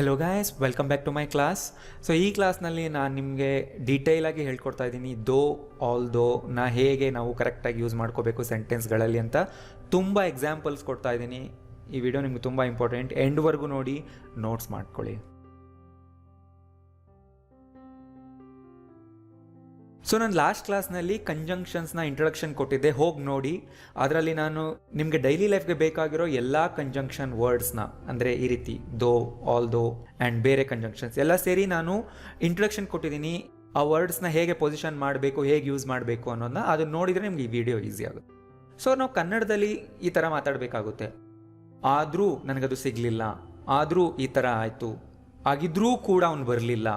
Hello guys, welcome back to my class. So ಈ ಕ್ಲಾಸ್ನಲ್ಲಿ ನಾನು ನಿಮಗೆ ಡೀಟೇಲಾಗಿ ಹೇಳ್ಕೊಡ್ತಾ ಇದ್ದೀನಿ ಆಲ್ ದೋ ಹೇಗೆ ನಾವು ಕರೆಕ್ಟಾಗಿ ಯೂಸ್ ಮಾಡ್ಕೋಬೇಕು ಸೆಂಟೆನ್ಸ್ಗಳಲ್ಲಿ ಅಂತ ತುಂಬ ಎಕ್ಸಾಂಪಲ್ಸ್ ಕೊಡ್ತಾ ಇದ್ದೀನಿ. ಈ ವಿಡಿಯೋ ನಿಮ್ಗೆ ತುಂಬ ಇಂಪಾರ್ಟೆಂಟ್, ಎಂಡ್ವರೆಗೂ ನೋಡಿ, ನೋಟ್ಸ್ ಮಾಡ್ಕೊಳ್ಳಿ. ಸೊ ನಾನು ಲಾಸ್ಟ್ ಕ್ಲಾಸ್ನಲ್ಲಿ ಕಂಜಂಕ್ಷನ್ಸ್ನ ಇಂಟ್ರೊಡಕ್ಷನ್ ಕೊಟ್ಟಿದ್ದೆ, ಹೋಗಿ ನೋಡಿ. ಅದರಲ್ಲಿ ನಾನು ನಿಮಗೆ ಡೈಲಿ ಲೈಫ್ಗೆ ಬೇಕಾಗಿರೋ ಎಲ್ಲ ಕಂಜಂಕ್ಷನ್ ವರ್ಡ್ಸ್ನ, ಅಂದರೆ ಈ ರೀತಿ ಆಲ್ ದೋ ಆ್ಯಂಡ್ ಬೇರೆ ಕಂಜಂಕ್ಷನ್ಸ್ ಎಲ್ಲ ಸೇರಿ ನಾನು ಇಂಟ್ರೊಡಕ್ಷನ್ ಕೊಟ್ಟಿದ್ದೀನಿ. ಆ ವರ್ಡ್ಸ್ನ ಹೇಗೆ ಪೊಸಿಷನ್ ಮಾಡಬೇಕು, ಹೇಗೆ ಯೂಸ್ ಮಾಡಬೇಕು ಅನ್ನೋದನ್ನ ಅದನ್ನು ನೋಡಿದರೆ ನಿಮ್ಗೆ ಈ ವಿಡಿಯೋ ಈಸಿ ಆಗುತ್ತೆ. ಸೊ ನಾವು ಕನ್ನಡದಲ್ಲಿ ಈ ಥರ ಮಾತಾಡಬೇಕಾಗುತ್ತೆ. ಆದರೂ ನನಗದು ಸಿಗಲಿಲ್ಲ, ಆದರೂ ಈ ಥರ ಆಯಿತು, ಆಗಿದ್ರೂ ಕೂಡ ಅವನು ಬರಲಿಲ್ಲ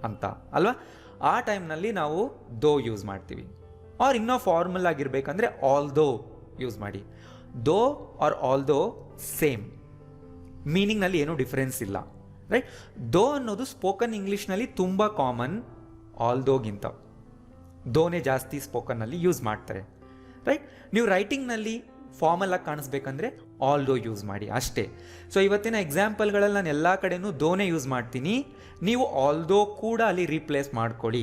ಅಂತ ಅಲ್ವಾ. ಆ ಟೈಮ್ನಲ್ಲಿ ನಾವು ದೋ ಯೂಸ್ ಮಾಡ್ತೀವಿ. ಆರ್ ಇನ್ನೂ ಫಾರ್ಮಲ್ ಆಗಿರಬೇಕಂದ್ರೆ ಆಲ್ ದೋ ಯೂಸ್ ಮಾಡಿ. ದೋ ಆರ್ ಆಲ್ ದೋ ಸೇಮ್, ಮೀನಿಂಗ್ನಲ್ಲಿ ಏನೂ ಡಿಫ್ರೆನ್ಸ್ ಇಲ್ಲ, ರೈಟ್. ದೋ ಅನ್ನೋದು ಸ್ಪೋಕನ್ ಇಂಗ್ಲೀಷ್ನಲ್ಲಿ ತುಂಬ ಕಾಮನ್, ಆಲ್ ದೋಗಿಂತ ದೋನೇ ಜಾಸ್ತಿ ಸ್ಪೋಕನ್ನಲ್ಲಿ ಯೂಸ್ ಮಾಡ್ತಾರೆ, ರೈಟ್. ನೀವು ರೈಟಿಂಗ್ನಲ್ಲಿ ಫಾರ್ಮಲ್ ಆಗಿ ಕಾಣಿಸ್ಬೇಕಂದ್ರೆ ಆಲ್ ದೋ ಯೂಸ್ ಮಾಡಿ ಅಷ್ಟೇ. ಸೊ ಇವತ್ತಿನ ಎಕ್ಸಾಂಪಲ್ಗಳಲ್ಲಿ ನಾನು ಎಲ್ಲ ಕಡೆನೂ ದೋನೇ ಯೂಸ್ ಮಾಡ್ತೀನಿ, ನೀವು ಆಲ್ ದೋ ಕೂಡ ಅಲ್ಲಿ ರೀಪ್ಲೇಸ್ ಮಾಡ್ಕೊಳ್ಳಿ.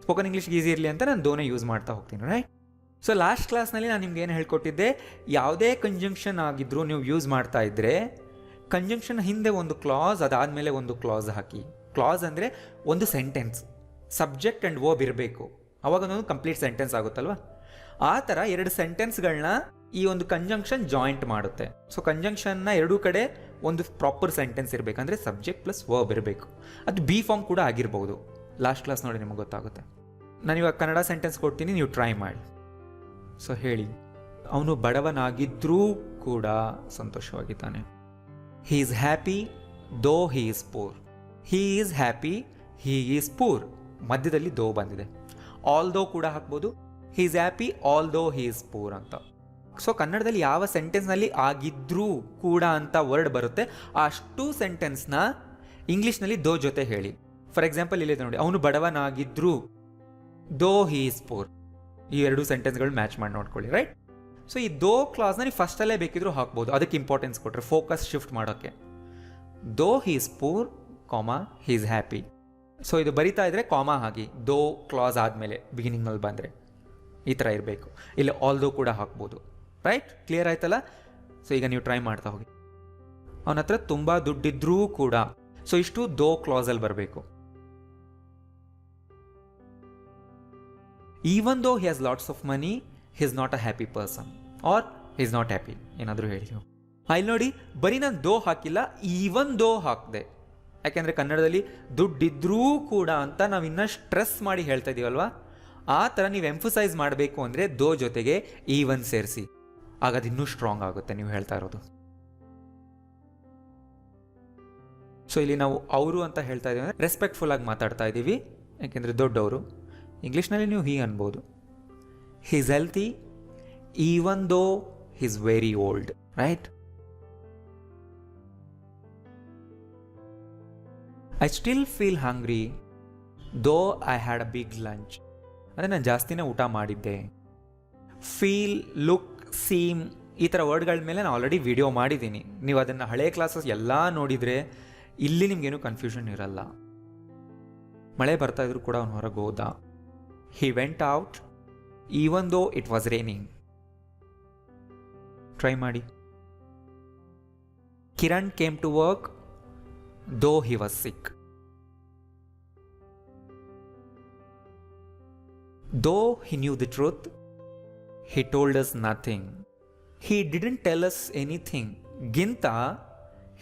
ಸ್ಪೋಕನ್ ಇಂಗ್ಲೀಷ್ಗೆ ಈಸಿ ಇರಲಿ ಅಂತ ನಾನು ದೋನೇ ಯೂಸ್ ಮಾಡ್ತಾ ಹೋಗ್ತೀನಿ, ರೈಟ್. ಸೊ ಲಾಸ್ಟ್ ಕ್ಲಾಸ್ನಲ್ಲಿ ನಾನು ನಿಮ್ಗೆ ಏನು ಹೇಳ್ಕೊಟ್ಟಿದ್ದೆ, ಯಾವುದೇ ಕಂಜಂಕ್ಷನ್ ಆಗಿದ್ರೂ ನೀವು ಯೂಸ್ ಮಾಡ್ತಾ ಇದ್ದರೆ ಕಂಜಂಕ್ಷನ್ ಹಿಂದೆ ಒಂದು ಕ್ಲಾಸ್, ಅದಾದಮೇಲೆ ಒಂದು ಕ್ಲಾಸ್ ಹಾಕಿ. ಕ್ಲಾಸ್ ಅಂದರೆ ಒಂದು ಸೆಂಟೆನ್ಸ್, ಸಬ್ಜೆಕ್ಟ್ ಆ್ಯಂಡ್ ವರ್ಬ್ ಇರಬೇಕು, ಅವಾಗ ಒಂದು ಕಂಪ್ಲೀಟ್ ಸೆಂಟೆನ್ಸ್ ಆಗುತ್ತಲ್ವ. ಆ ಥರ ಎರಡು ಸೆಂಟೆನ್ಸ್ಗಳನ್ನ ಈ ಒಂದು ಕಂಜಂಕ್ಷನ್ ಜಾಯಿಂಟ್ ಮಾಡುತ್ತೆ. ಸೊ ಕಂಜಂಕ್ಷನ್ನ ಎರಡೂ ಕಡೆ ಒಂದು ಪ್ರಾಪರ್ ಸೆಂಟೆನ್ಸ್ ಇರಬೇಕಂದ್ರೆ ಸಬ್ಜೆಕ್ಟ್ ಪ್ಲಸ್ ವರ್ಬ್ ಇರಬೇಕು. ಅದು ಬಿ ಫಾರ್ಮ್ ಕೂಡ ಆಗಿರ್ಬೋದು. ಲಾಸ್ಟ್ ಕ್ಲಾಸ್ ನೋಡಿ ನಿಮಗೆ ಗೊತ್ತಾಗುತ್ತೆ. ನಾನಿವಾಗ ಕನ್ನಡ ಸೆಂಟೆನ್ಸ್ ಕೊಡ್ತೀನಿ, ನೀವು ಟ್ರೈ ಮಾಡಿ. ಸೊ ಹೇಳಿ, ಅವನು ಬಡವನಾಗಿದ್ದರೂ ಕೂಡ ಸಂತೋಷವಾಗಿದ್ದಾನೆ. ಹೀ ಈಸ್ ಹ್ಯಾಪಿ ದೋ he is poor. Hi is happy, Hi is poor, ಮಧ್ಯದಲ್ಲಿ ದೋ ಬಂದಿದೆ. ಆಲ್ ದೋ ಕೂಡ ಹಾಕ್ಬೋದು, ಹೀ ಈಸ್ ಹ್ಯಾಪಿ ಆಲ್ ದೋ ಹೀ ಈಸ್ ಪೂರ್ ಅಂತ. ಸೊ ಕನ್ನಡದಲ್ಲಿ ಯಾವ ಸೆಂಟೆನ್ಸ್ನಲ್ಲಿ ಆಗಿದ್ರೂ ಕೂಡ ಅಂತ ವರ್ಡ್ ಬರುತ್ತೆ, ಅಷ್ಟು ಸೆಂಟೆನ್ಸ್ನ ಇಂಗ್ಲೀಷ್ನಲ್ಲಿ ದೋ ಜೊತೆ ಹೇಳಿ. ಫಾರ್ ಎಕ್ಸಾಂಪಲ್ ಇಲ್ಲಿದೆ ನೋಡಿ, ಅವನು ಬಡವನಾಗಿದ್ರೂ ದೋ ಹೀ ಈಸ್ ಪೂರ್. ಈ ಎರಡು ಸೆಂಟೆನ್ಸ್ಗಳು ಮ್ಯಾಚ್ ಮಾಡಿ ನೋಡ್ಕೊಳ್ಳಿ, ರೈಟ್. ಸೊ ಈ ದೋ ಕ್ಲಾಸ್ನ ನೀವು ಫಸ್ಟಲ್ಲೇ ಬೇಕಿದ್ರೂ ಹಾಕ್ಬೋದು, ಅದಕ್ಕೆ ಇಂಪಾರ್ಟೆನ್ಸ್ ಕೊಟ್ಟರೆ ಫೋಕಸ್ ಶಿಫ್ಟ್ ಮಾಡೋಕ್ಕೆ. Though he is poor, comma he is happy. So ಇದು ಬರಿತಾ ಇದ್ರೆ ಕಾಮಾ ಹಾಕಿ, ದೋ ಕ್ಲಾಸ್ ಆದಮೇಲೆ ಬಿಗಿನಿಂಗ್ನಲ್ಲಿ ಬಂದರೆ ಈ ಥರ ಇರಬೇಕು. ಇಲ್ಲಿ ಆಲ್ ದೋ ಕೂಡ ಹಾಕ್ಬೋದು, ರೈಟ್. ಕ್ಲಿಯರ್ ಆಯ್ತಲ್ಲ. ಸೊ ಈಗ ನೀವು ಟ್ರೈ ಮಾಡ್ತಾ ಹೋಗಿ. ಅವನ ಹತ್ರ ತುಂಬ ದುಡ್ಡಿದ್ರೂ ಕೂಡ, ಸೊ ಇಷ್ಟು ದೋ ಕ್ಲಾಸಲ್ಲಿ ಬರಬೇಕು. Even though he has lots of money, he is not a happy person, or he is not happy, ಏನಾದರೂ ಹೇಳಿ ನೀವು. ಇಲ್ಲಿ ನೋಡಿ, ಬರೀ ನಾನು ದೋ ಹಾಕಿಲ್ಲ, ಈವನ್ ದೋ ಹಾಕಿದೆ. ಯಾಕೆಂದರೆ ಕನ್ನಡದಲ್ಲಿ ದುಡ್ಡಿದ್ರೂ ಕೂಡ ಅಂತ ನಾವು ಇನ್ನೂ ಸ್ಟ್ರೆಸ್ ಮಾಡಿ ಹೇಳ್ತಾ ಇದೀವಲ್ವಾ, ಆ ಥರ ನೀವು ಎಂಫಸೈಸ್ ಮಾಡಬೇಕು ಅಂದರೆ ದೋ ಜೊತೆಗೆ ಈವನ್ ಸೇರಿಸಿ, ಆಗ ಅದು ಇನ್ನೂ ಸ್ಟ್ರಾಂಗ್ ಆಗುತ್ತೆ ನೀವು ಹೇಳ್ತಾ ಇರೋದು. ಸೊ ಇಲ್ಲಿ ನಾವು ಅವರು ಅಂತ ಹೇಳ್ತಾ ಇದ್ದೀವಿ ಅಂದರೆ ರೆಸ್ಪೆಕ್ಟ್ಫುಲ್ ಆಗಿ ಮಾತಾಡ್ತಾ ಇದ್ದೀವಿ, ಯಾಕೆಂದರೆ ದೊಡ್ಡವರು. ಇಂಗ್ಲೀಷ್ನಲ್ಲಿ ನೀವು ಹೀಗೆ ಅನ್ಬೋದು, he is healthy even though he is very old, right. I still feel hungry though I had a big lunch. ಅಂದರೆ ನಾನು ಜಾಸ್ತಿನೇ ಊಟ ಮಾಡಿದ್ದೆ. ಫೀಲ್, ಲುಕ್, ಸೀಮ್ ಈ ಥರ ವರ್ಡ್ಗಳ ಮೇಲೆ ನಾನು ಆಲ್ರೆಡಿ ವಿಡಿಯೋ ಮಾಡಿದ್ದೀನಿ. ನೀವು ಅದನ್ನು ಹಳೆ ಕ್ಲಾಸಸ್ ಎಲ್ಲ ನೋಡಿದರೆ ಇಲ್ಲಿ ನಿಮಗೇನು ಕನ್ಫ್ಯೂಷನ್ ಇರಲ್ಲ. ಮಳೆ ಬರ್ತಾ ಇದ್ರು ಕೂಡ ಅವನು ಹೊರಗೆ ಹೋದ. He went out even though it was raining. Try ಮಾಡಿ. Kiran came to work though he was sick. Though he knew the truth, he told us nothing. He didn't tell us anything. ಗಿಂತ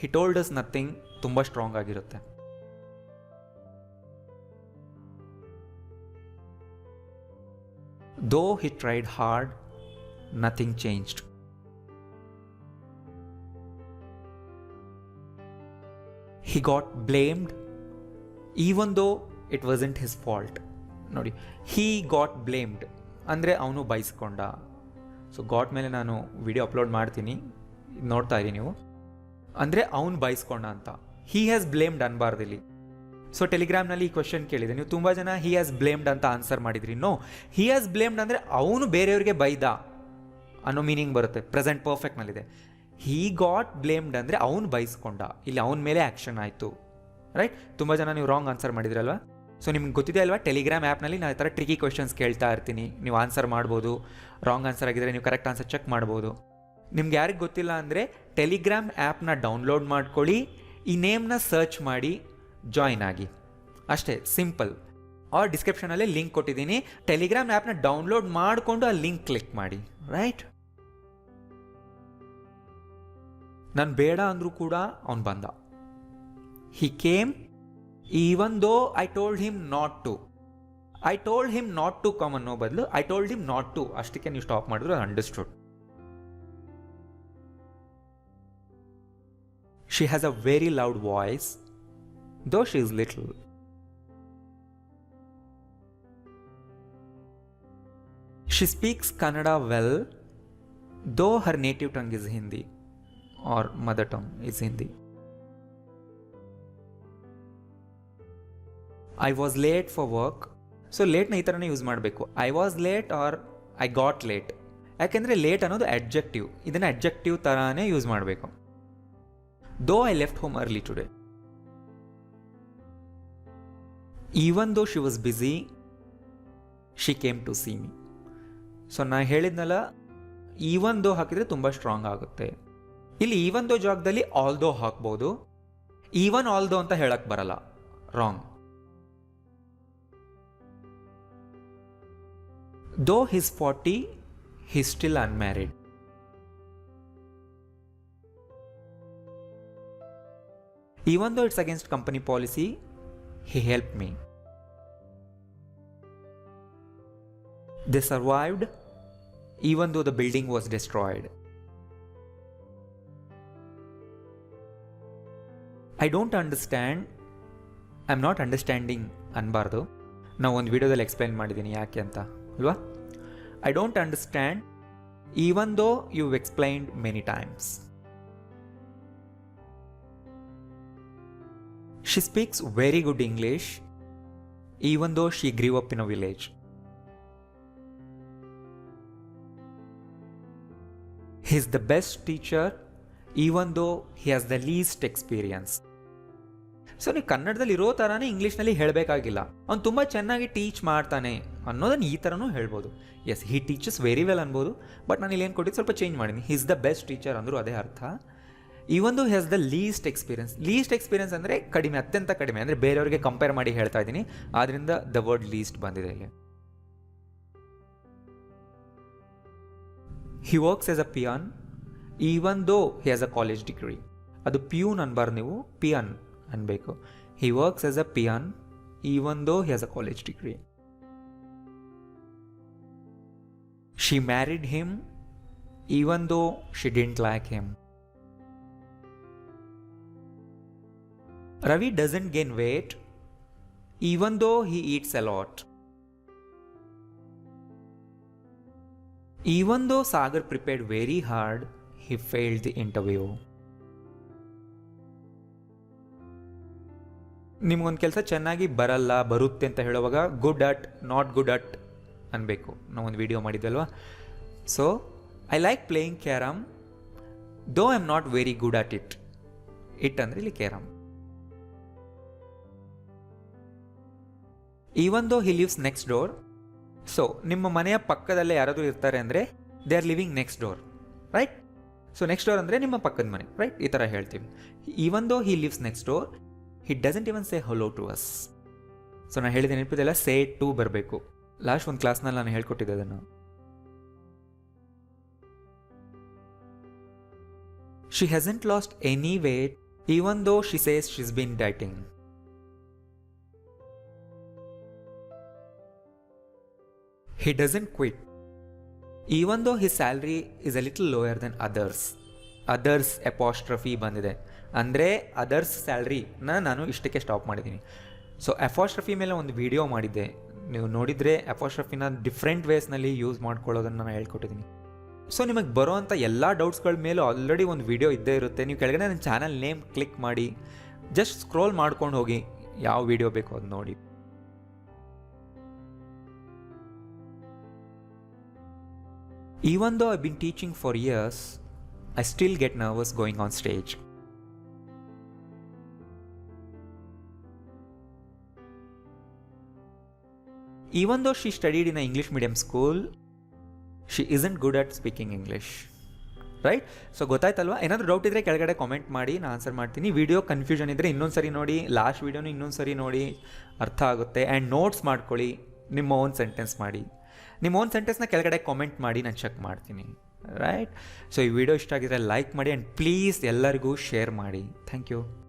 he told us nothing ತುಂಬ strong ಆಗಿರುತ್ತೆ. Though he tried hard, nothing changed. He got blamed even though it wasn't his fault. ನೋಡಿ, ಹೀ got blamed ಅಂದರೆ ಅವನು ಬೈಸ್ಕೊಂಡ. So got ಮೇಲೆ ನಾನು video upload ಮಾಡ್ತೀನಿ, ನೋಡ್ತಾ ಇರಿ ನೀವು. ಅಂದರೆ ಅವನು ಬೈಸ್ಕೊಂಡ ಅಂತ. ಹೀ ಹ್ಯಾಸ್ ಬ್ಲೇಮ್ಡ್ ಅನ್ಬಾರ್ದು ಇಲ್ಲಿ. ಸೊ ಟೆಲಿಗ್ರಾಮ್ನಲ್ಲಿ ಈ ಕ್ವಶನ್ ಕೇಳಿದೆ, ನೀವು ತುಂಬ ಜನ ಹೀ ಹ್ಯಾಸ್ ಬ್ಲೇಮ್ಡ್ ಅಂತ ಆನ್ಸರ್ ಮಾಡಿದ್ರಿ. ನೋ, ಹೀ ಹ್ಯಾಸ್ ಬ್ಲೇಮ್ಡ್ ಅಂದರೆ ಅವನು ಬೇರೆಯವ್ರಿಗೆ ಬೈದ ಅನ್ನೋ ಮೀನಿಂಗ್ ಬರುತ್ತೆ. ಪ್ರೆಸೆಂಟ್ ಪರ್ಫೆಕ್ಟ್ನಲ್ಲಿದೆ. ಹೀ ಗಾಟ್ ಬ್ಲೇಮ್ಡ್ ಅಂದರೆ ಅವನು ಬೈಸ್ಕೊಂಡ, ಇಲ್ಲಿ ಅವನ ಮೇಲೆ ಆ್ಯಕ್ಷನ್ ಆಯಿತು. ರೈಟ್? ತುಂಬ ಜನ ನೀವು ರಾಂಗ್ ಆನ್ಸರ್ ಮಾಡಿದ್ರಲ್ವಾ? ಸೊ ನಿಮ್ಗೆ ಗೊತ್ತಿದೆ ಅಲ್ವಾ, ಟೆಲಿಗ್ರಾಮ್ ಆ್ಯಪ್ನಲ್ಲಿ ನಾನು ಈ ಥರ ಟ್ರಿಕಿ ಕ್ವೆಶನ್ಸ್ ಕೇಳ್ತಾ ಇರ್ತೀನಿ, ನೀವು ಆನ್ಸರ್ ಮಾಡ್ಬೋದು. ರಾಂಗ್ ಆನ್ಸರ್ ಆಗಿದ್ರೆ ನೀವು ಕರೆಕ್ಟ್ ಆನ್ಸರ್ ಚೆಕ್ ಮಾಡ್ಬೋದು. ನಿಮ್ಗೆ ಯಾರಿಗೆ ಗೊತ್ತಿಲ್ಲ ಅಂದರೆ ಟೆಲಿಗ್ರಾಮ್ ಆ್ಯಪ್ನ ಡೌನ್ಲೋಡ್ ಮಾಡ್ಕೊಳ್ಳಿ, ಈ ನೇಮ್ನ ಸರ್ಚ್ ಮಾಡಿ ಜಾಯ್ನ್ ಆಗಿ, ಅಷ್ಟೇ, ಸಿಂಪಲ್. ಆರ್ ಡಿಸ್ಕ್ರಿಪ್ಷನಲ್ಲಿ ಲಿಂಕ್ ಕೊಟ್ಟಿದ್ದೀನಿ, ಟೆಲಿಗ್ರಾಮ್ ಆ್ಯಪ್ನ ಡೌನ್ಲೋಡ್ ಮಾಡಿಕೊಂಡು ಆ ಲಿಂಕ್ ಕ್ಲಿಕ್ ಮಾಡಿ. ರೈಟ್? ನಾನು ಬೇಡ ಅಂದರೂ ಕೂಡ ಅವನು ಬಂದ. He came even though I told him not to come ಅನ್ನೋ ಬದಲು I told him not to, ಅಷ್ಟಕ್ಕೆ ನೀವು ಸ್ಟಾಪ್ ಮಾಡಿದ್ರು ಅದು understood. She has a very loud voice, though she is little. She speaks Kannada well, though her native tongue is Hindi, or mother tongue is Hindi. I was late for work. So late ನ ಈ ಥರನೇ use ಮಾಡಬೇಕು. I was late or I got late. ಯಾಕೆಂದರೆ late ಅನ್ನೋದು adjective, ಇದನ್ನು adjective ಥರನೇ use ಮಾಡಬೇಕು. Though I left home early today. Even though she was busy, she came to see me. So ನಾ ಹೇಳಿದ್ನಲ್ಲ, ಈವನ್ ದೋ ಹಾಕಿದರೆ ತುಂಬ ಸ್ಟ್ರಾಂಗ್ ಆಗುತ್ತೆ. ಇಲ್ಲಿ ಈವನ್ ದೋ ಜಾಗದಲ್ಲಿ ಆಲ್ ದೋ ಹಾಕ್ಬೋದು, ಈವನ್ ಆಲ್ ದೋ ಅಂತ ಹೇಳಕ್ಕೆ ಬರಲ್ಲ, wrong. Though he's 40, he's still unmarried. Even though it's against company policy, he helped me. They survived even though the building was destroyed. I don't understand. I'm not understanding ಅನ್ಬಾರ್ದು. ನಾವು ಒಂದು ವಿಡಿಯೋದಲ್ಲಿ explain ಮಾಡಿದ್ದೀನಿ ಯಾಕೆ ಅಂತ ಅಲ್ವಾ? I don't understand even though you've explained many times. She speaks very good English even though she grew up in a village. He's the best teacher even though he has the least experience. So ನೀವು ಕನ್ನಡದಲ್ಲಿ ಇರೋ ಥರನೇ ಇಂಗ್ಲೀಷ್ನಲ್ಲಿ ಹೇಳಬೇಕಾಗಿಲ್ಲ, ಅವ್ನು ತುಂಬ ಚೆನ್ನಾಗಿ teach ಮಾಡ್ತಾನೆ ಅನ್ನೋದನ್ನು ಈ ಥರನೂ ಹೇಳ್ಬೋದು. ಎಸ್, ಹಿ ಟೀಚಸ್ ವೆರಿ ವೆಲ್ ಅನ್ಬೋದು, ಬಟ್ ನಾನು ಇಲ್ಲಿ ಏನು ಕೊಟ್ಟಿದ್ದು ಸ್ವಲ್ಪ ಚೇಂಜ್ ಮಾಡೀನಿ. He is the best teacher ಅಂದರೂ ಅದೇ ಅರ್ಥ. Even though has the least experience ಅಂದರೆ ಕಡಿಮೆ, ಅತ್ಯಂತ ಕಡಿಮೆ, ಅಂದರೆ ಬೇರೆಯವರಿಗೆ ಕಂಪೇರ್ ಮಾಡಿ ಹೇಳ್ತಾ ಇದ್ದೀನಿ, ಆದ್ದರಿಂದ ದ ವರ್ಡ್ ಲೀಸ್ಟ್ ಬಂದಿದೆ ಇಲ್ಲಿ. He works as a peon even though he has a college degree. ಅದು ಪಿಯೂನ್ ಅನ್ಬಾರ್ದು, ನೀವು ಪಿಯಾನ್ ಅನ್ಬೇಕು. He works as a peon even though he has a college degree. She married him even though she didn't like him. Ravi doesn't gain weight even though he eats a lot. Even though Sagar prepared very hard, he failed the interview. ನಿಮ್ಗೊಂದು ಕೆಲಸ ಚೆನ್ನಾಗಿ ಬರುತ್ತೆ ಅಂತ ಹೇಳುವಾಗ good at, not good at ಅನ್ಬೇಕು. ನಾವೊಂದು video ಮಾಡಿದ್ವಲ್ವಾ? So I like playing carrom though I am not very good at it. It ಅಂದರೆ ಇಲ್ಲಿ carrom. Even though he lives next door. So ನಿಮ್ಮ ಮನೆಯ ಪಕ್ಕದಲ್ಲೇ ಯಾರಾದರೂ ಇರ್ತಾರೆ ಅಂದರೆ they are living next door, right? So next door ಅಂದರೆ ನಿಮ್ಮ ಪಕ್ಕದ ಮನೆ, ರೈಟ್? ಈ ಥರ ಹೇಳ್ತೀವಿ. Even though he lives next door, he doesn't even say hello to us. So ನಾನು ಹೇಳಿದೆ ನೆನಪಿದೆಲ್ಲ, ಸೇ ಟು ಬರಬೇಕು. ಲಾಸ್ಟ್ ಒಂದು ಕ್ಲಾಸ್ನಲ್ಲಿ ನಾನು ಹೇಳ್ಕೊಟ್ಟಿದ್ದೆ ಅದನ್ನು. She hasn't lost any weight even though she says she's been dieting. He doesn't quit even though his salary is a little lower than others. Others apostrophe ಬಂದಿದೆ, ಅಂದರೆ ಅದರ್ಸ್ ಸ್ಯಾಲ್ರಿನ ನಾನು ಇಷ್ಟಕ್ಕೆ ಸ್ಟಾಪ್ ಮಾಡಿದ್ದೀನಿ. ಸೊ ಅಪಾಸ್ಟ್ರಫಿ ಮೇಲೆ ಒಂದು video ಮಾಡಿದ್ದೆ, ನೀವು ನೋಡಿದರೆ ಅಪಾಸ್ಟ್ರಫಿನ ಡಿಫ್ರೆಂಟ್ ವೇಸ್ನಲ್ಲಿ ಯೂಸ್ ಮಾಡ್ಕೊಳ್ಳೋದನ್ನು ನಾನು ಹೇಳ್ಕೊಟ್ಟಿದ್ದೀನಿ. ಸೊ ನಿಮಗೆ ಬರೋವಂಥ ಎಲ್ಲ ಡೌಟ್ಸ್ಗಳ ಮೇಲೂ ಆಲ್ರೆಡಿ ಒಂದು ವಿಡಿಯೋ ಇದ್ದೇ ಇರುತ್ತೆ. ನೀವು ಕೆಳಗಡೆ ನನ್ನ ಚಾನಲ್ ನೇಮ್ ಕ್ಲಿಕ್ ಮಾಡಿ ಜಸ್ಟ್ ಸ್ಕ್ರೋಲ್ ಮಾಡ್ಕೊಂಡು ಹೋಗಿ, ಯಾವ ವಿಡಿಯೋ ಬೇಕೋ ಅದು ನೋಡಿ. Even though I've been teaching for years, I still get nervous going on stage. even though she studied in an English medium school, she isn't good at speaking English. Right? So ಗೊತ್ತಾಯ್ತಲ್ವಾ? ಏನಾದರೂ doubt ಇದ್ದರೆ ಕೆಳಗಡೆ comment ಮಾಡಿ, ನಾನು answer ಮಾಡ್ತೀನಿ. Video confusion ಇದ್ದರೆ ಇನ್ನೊಂದು ಸರಿ ನೋಡಿ, ಲಾಸ್ಟ್ ವೀಡಿಯೋನು ಇನ್ನೊಂದು ಸರಿ ನೋಡಿ, ಅರ್ಥ ಆಗುತ್ತೆ. ಆ್ಯಂಡ್ ನೋಟ್ಸ್ ಮಾಡ್ಕೊಳ್ಳಿ, ನಿಮ್ಮ ಓನ್ ಸೆಂಟೆನ್ಸ್ ಮಾಡಿ. ನಿಮ್ಮ ಓನ್ ಸೆಂಟೆನ್ಸ್ನ ಕೆಳಗಡೆ ಕಾಮೆಂಟ್ ಮಾಡಿ, ನಾನು ಚೆಕ್ ಮಾಡ್ತೀನಿ. ರೈಟ್? ಸೊ ಈ ವಿಡಿಯೋ ಇಷ್ಟ ಆಗಿದ್ರೆ ಲೈಕ್ ಮಾಡಿ, ಆ್ಯಂಡ್ ಪ್ಲೀಸ್ ಎಲ್ಲರಿಗೂ ಶೇರ್ ಮಾಡಿ. Thank you.